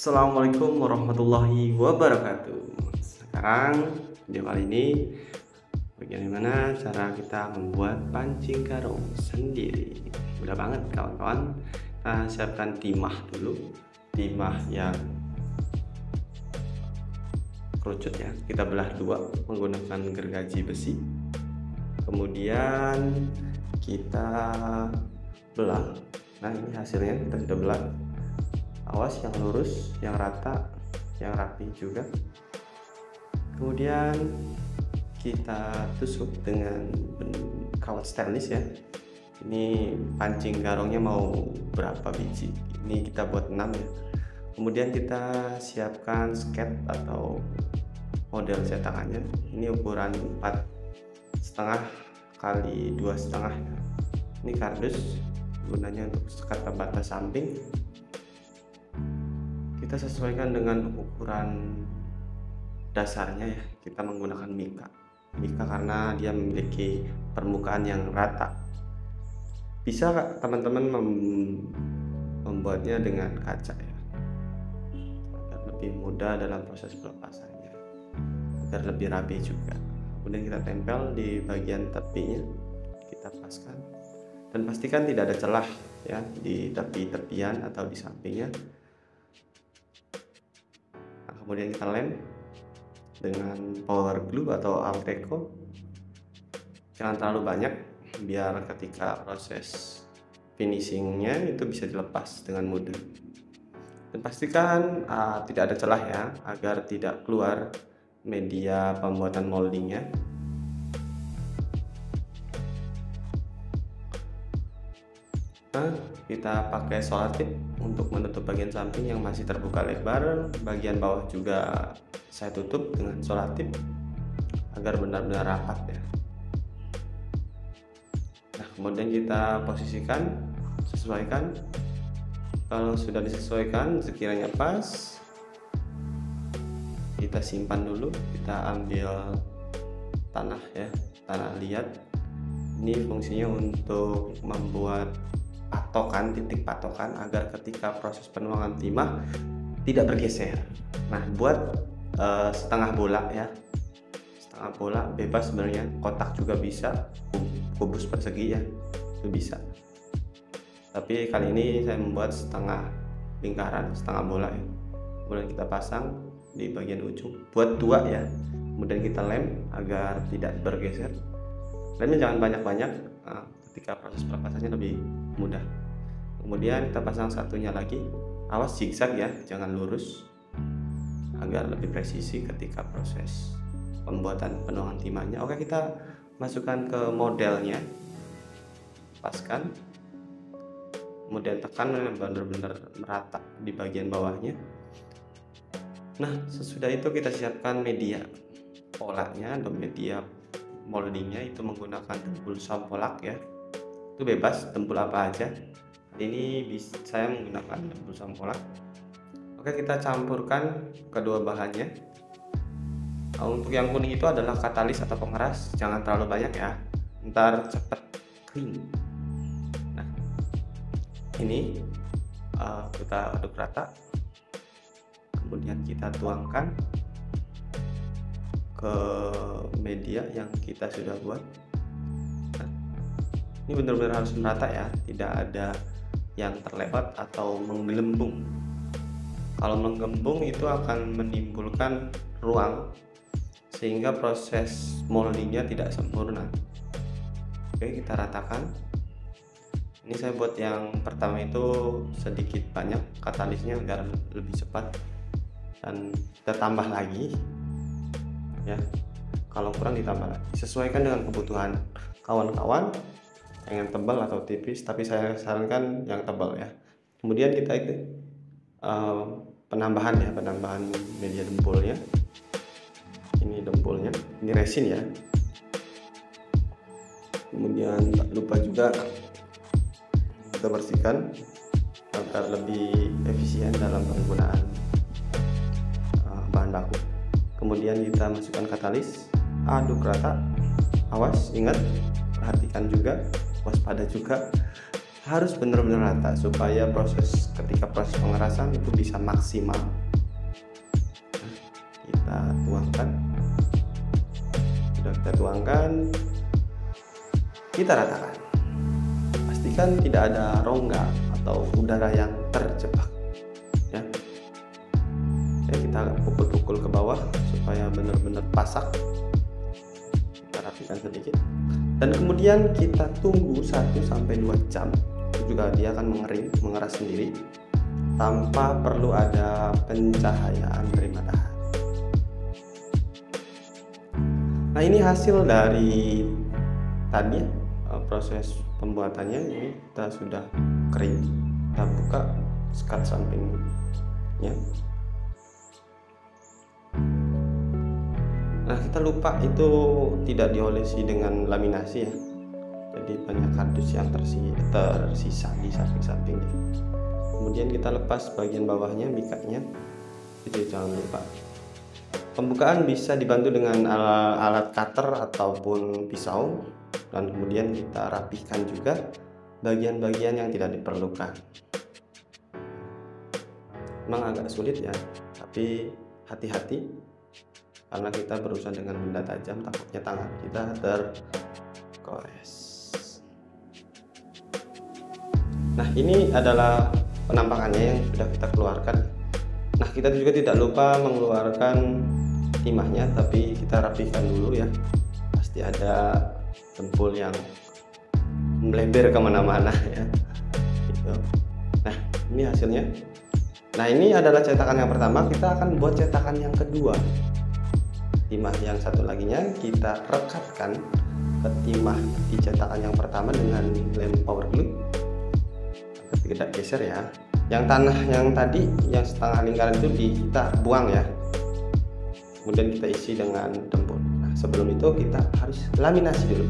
Assalamualaikum warahmatullahi wabarakatuh. Sekarang video kali ini bagaimana cara kita membuat pancing karung sendiri. Mudah banget kawan-kawan. Kita siapkan timah dulu, timah yang kerucut ya. Kita belah dua menggunakan gergaji besi. Kemudian kita belah. Nah, ini hasilnya kita sudah belah. Awas yang lurus, yang rata, yang rapi juga. Kemudian kita tusuk dengan kawat stainless ya. Ini pancing karungnya mau berapa biji? Ini kita buat 6 ya. Kemudian kita siapkan sket atau model cetakannya. Ini ukuran 4,5 kali 2,5 ya. Ini kardus, gunanya untuk sekat pembatas samping. Kita sesuaikan dengan ukuran dasarnya ya. Kita menggunakan mika karena dia memiliki permukaan yang rata. Bisa teman-teman membuatnya dengan kaca ya, agar lebih mudah dalam proses pelepasannya, agar lebih rapi juga. Kemudian kita tempel di bagian tepinya, kita paskan dan pastikan tidak ada celah ya di tepi-tepian atau di sampingnya. Kemudian kita lem dengan power glue atau alteco. Jangan terlalu banyak biar ketika proses finishingnya itu bisa dilepas dengan mudah. Dan pastikan tidak ada celah ya, agar tidak keluar media pembuatan moldingnya. Nah, kita pakai solatip untuk menutup bagian samping yang masih terbuka lebar. Bagian bawah juga saya tutup dengan solatip agar benar-benar rapat ya. Nah, kemudian kita posisikan, sesuaikan. Kalau sudah disesuaikan sekiranya pas, kita simpan dulu. Kita ambil tanah ya, tanah liat. Ini fungsinya untuk membuat patokan, titik patokan agar ketika proses penuangan timah tidak bergeser. Nah, buat setengah bola ya, setengah bola bebas sebenarnya, kotak juga bisa, kubus persegi ya, itu bisa. Tapi kali ini saya membuat setengah lingkaran, setengah bola ya. Kemudian kita pasang di bagian ujung, buat 2 ya. Kemudian kita lem agar tidak bergeser. Lemnya jangan banyak-banyak, ketika proses pelepasannya lebih mudah. Kemudian kita pasang satunya lagi, awas zigzag ya, jangan lurus, agar lebih presisi ketika proses pembuatan penuangan timahnya. Oke, kita masukkan ke modelnya, paskan, kemudian tekan benar-benar merata di bagian bawahnya. Nah, sesudah itu kita siapkan media polanya atau media moldingnya, itu menggunakan dempul sampolak ya. Itu bebas, dempul apa aja. Ini saya menggunakan dempul sampolak. Oke, kita campurkan kedua bahannya. Untuk yang kuning itu adalah katalis atau pengeras, jangan terlalu banyak ya, ntar cepet kering. Nah, ini kita aduk rata, kemudian kita tuangkan ke media yang kita sudah buat. Nah, ini benar-benar harus merata ya, tidak ada yang terlewat atau menggelembung. Kalau menggelembung itu akan menimbulkan ruang sehingga proses moldingnya tidak sempurna. Oke, kita ratakan. Ini saya buat yang pertama itu sedikit banyak katalisnya agar lebih cepat, dan kita tambah lagi ya, kalau kurang ditambah lagi, sesuaikan dengan kebutuhan kawan-kawan, pengen tebal atau tipis, tapi saya sarankan yang tebal ya. Kemudian kita penambahan media dempulnya. Ini dempulnya, ini resin ya. Kemudian tak lupa juga kita bersihkan agar lebih efisien dalam penggunaan bahan baku. Kemudian kita masukkan katalis, aduk rata, awas, ingat, perhatikan juga, waspada juga harus benar-benar rata supaya ketika proses pengerasan itu bisa maksimal. Nah, kita tuangkan, sudah kita tuangkan, kita ratakan, pastikan tidak ada rongga atau udara yang terjebak ya. Kita pukul-pukul ke bawah supaya benar-benar pasak. Kita rapikan sedikit dan kemudian kita tunggu 1-2 jam. Itu juga dia akan mengeras sendiri tanpa perlu ada pencahayaan dari matahari. Nah, ini hasil dari tadi proses pembuatannya. Ini kita sudah kering, kita buka sekat sampingnya. Nah, kita lupa itu tidak diolesi dengan laminasi ya, jadi banyak kardus yang tersisa di samping-sampingnya. Kemudian kita lepas bagian bawahnya, bikanya, jadi jangan lupa. Pembukaan bisa dibantu dengan alat cutter ataupun pisau, dan kemudian kita rapihkan juga bagian-bagian yang tidak diperlukan. Memang agak sulit ya, tapi hati-hati karena kita berurusan dengan benda tajam, takutnya tangan kita tergores. Nah, ini adalah penampakannya yang sudah kita keluarkan. Nah, kita juga tidak lupa mengeluarkan timahnya, tapi kita rapihkan dulu ya, pasti ada dempul yang melebar kemana-mana ya gitu. Nah, ini hasilnya. Nah, ini adalah cetakan yang pertama. Kita akan buat cetakan yang kedua. Timah yang satu laginya kita rekatkan ke timah di cetakan yang pertama dengan lem power glue. Tapi tidak geser ya. Yang tanah yang tadi yang setengah lingkaran itu kita buang ya. Kemudian kita isi dengan dempul. Nah, sebelum itu kita harus laminasi dulu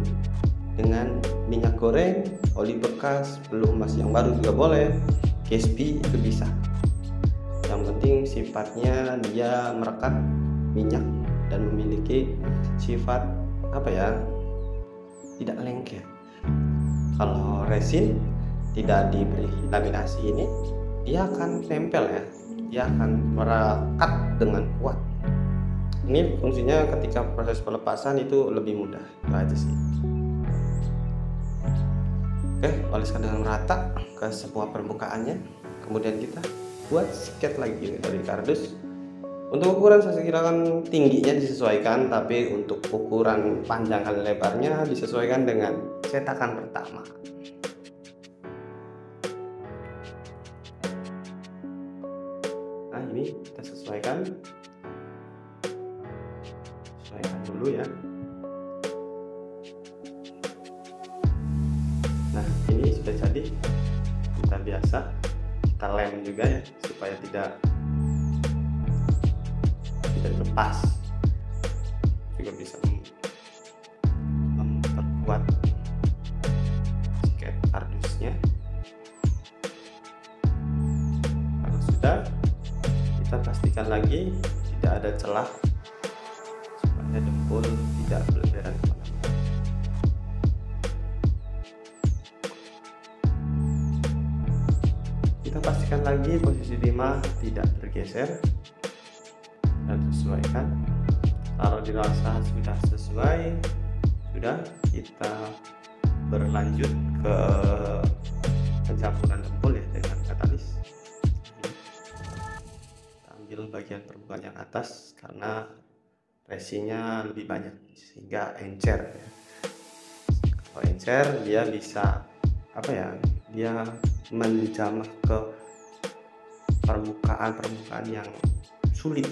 dengan minyak goreng, oli bekas, belum emas yang baru juga boleh, KSP itu bisa. Yang penting sifatnya dia merekat minyak dan memiliki sifat tidak lengket. Kalau resin tidak diberi laminasi ini, dia akan nempel ya, dia akan merekat dengan kuat. Ini fungsinya ketika proses pelepasan itu lebih mudah, itu aja sih. Oke, oleskan dengan rata ke semua permukaannya. Kemudian kita buat siket lagi dari kardus. Untuk ukuran saya kirakan tingginya disesuaikan, tapi untuk ukuran panjang dan lebarnya disesuaikan dengan cetakan pertama. Nah, ini kita sesuaikan dulu ya. Nah, ini sudah jadi. Kita biasa kita lem juga ya supaya tidak lepas, juga bisa memperkuat siket kardusnya. Kalau sudah, kita pastikan lagi tidak ada celah supaya dempul tidak berlebihan kemana-mana. Kita pastikan lagi posisi timah tidak tergeser dan sesuaikan. Kalau dirasa sudah sesuai, sudah kita berlanjut ke pencampuran dempul ya dengan katalis. Kita ambil bagian permukaan yang atas karena resinnya lebih banyak sehingga encer ya. Kalau encer dia bisa dia menjamah ke permukaan yang sulit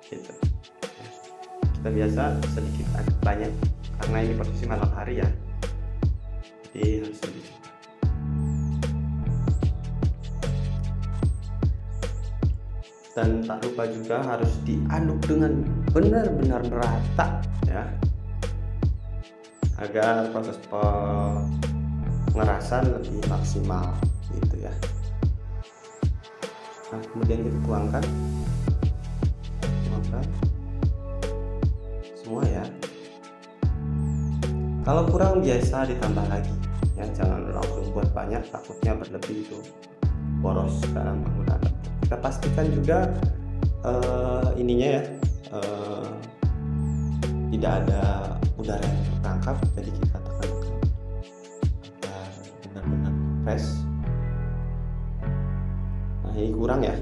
gitu. Kita biasa sedikit agak banyak karena ini posisi malam hari ya, jadi harus lebih cepat. Dan tak lupa juga harus diaduk dengan benar-benar merata ya, agar proses pengerasan lebih maksimal gitu ya. Nah, kemudian kita tuangkan semua ya. Kalau kurang biasa ditambah lagi ya, jangan langsung buat banyak, takutnya berlebih itu boros dalam penggunaan. Kita pastikan juga ininya ya, tidak ada udara yang tertangkap, jadi kita tekan agar benar-benar fresh. Nah ini kurang ya,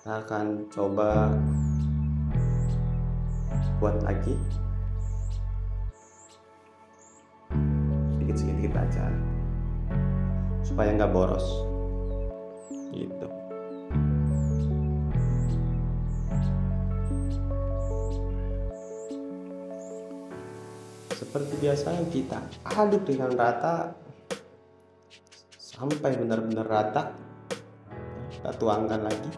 kita akan coba buat lagi sedikit-sedikit aja supaya nggak boros gitu. Seperti biasa kita aduk dengan rata sampai benar-benar rata. Kita tuangkan lagi.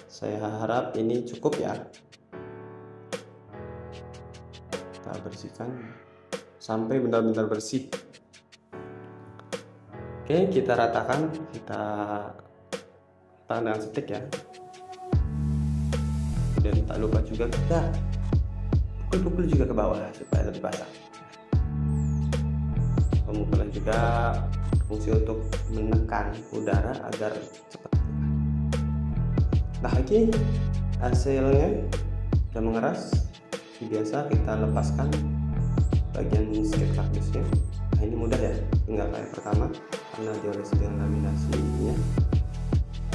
Saya harap ini cukup ya. Kita bersihkan sampai benar-benar bersih. Oke, kita ratakan, kita tahan dengan stik ya. Dan tak lupa juga kita pukul-pukul juga ke bawah supaya lebih basah. Pemukulan juga fungsi untuk menekan udara agar cepat. Nah ini hasilnya sudah mengeras. Biasa kita lepaskan bagian skate kardusnya. Nah ini mudah ya, tinggal kayak pertama karena diolesi dengan laminasinya.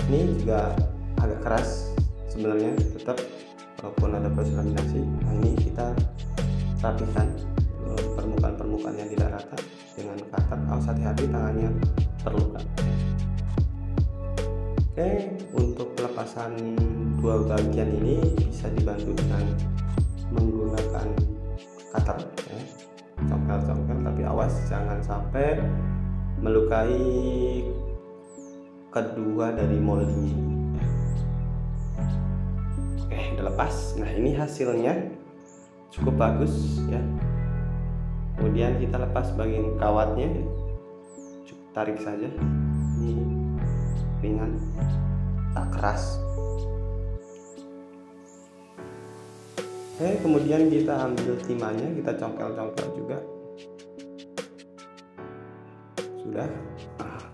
Ini juga agak keras sebenarnya, tetap walaupun ada proses laminasi. Nah ini kita rapikan permukaan yang tidak rata dengan cutter. Awas hati-hati tangannya terluka. Oke, untuk pelepasan dua bagian ini bisa dibantu dengan menggunakan cutter ya. Congkel, tapi awas jangan sampai melukai kedua dari molding. Oke, udah lepas. Nah ini hasilnya cukup bagus ya. Kemudian kita lepas bagian kawatnya, cukup tarik saja. Ini ringan, tak keras. Oke, kemudian kita ambil timahnya, kita congkel-congkel juga. Sudah,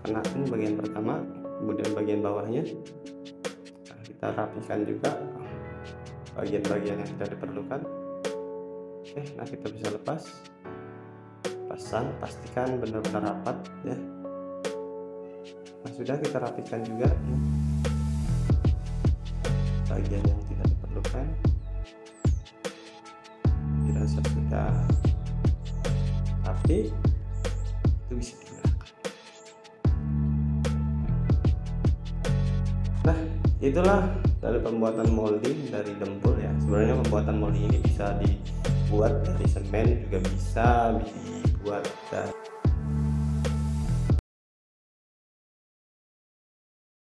kenakan bagian pertama, kemudian bagian bawahnya. Nah, kita rapikan juga bagian-bagian yang tidak diperlukan. Oke, nah kita bisa lepas. Pasang, pastikan benar-benar rapat ya. Nah sudah, kita rapikan juga bagian yang tidak diperlukan. Dirasa sudah rapi, itu bisa digunakan. Nah itulah dari pembuatan molding dari dempul ya. Sebenarnya pembuatan molding ini bisa dibuat dari semen, juga bisa dibuat dari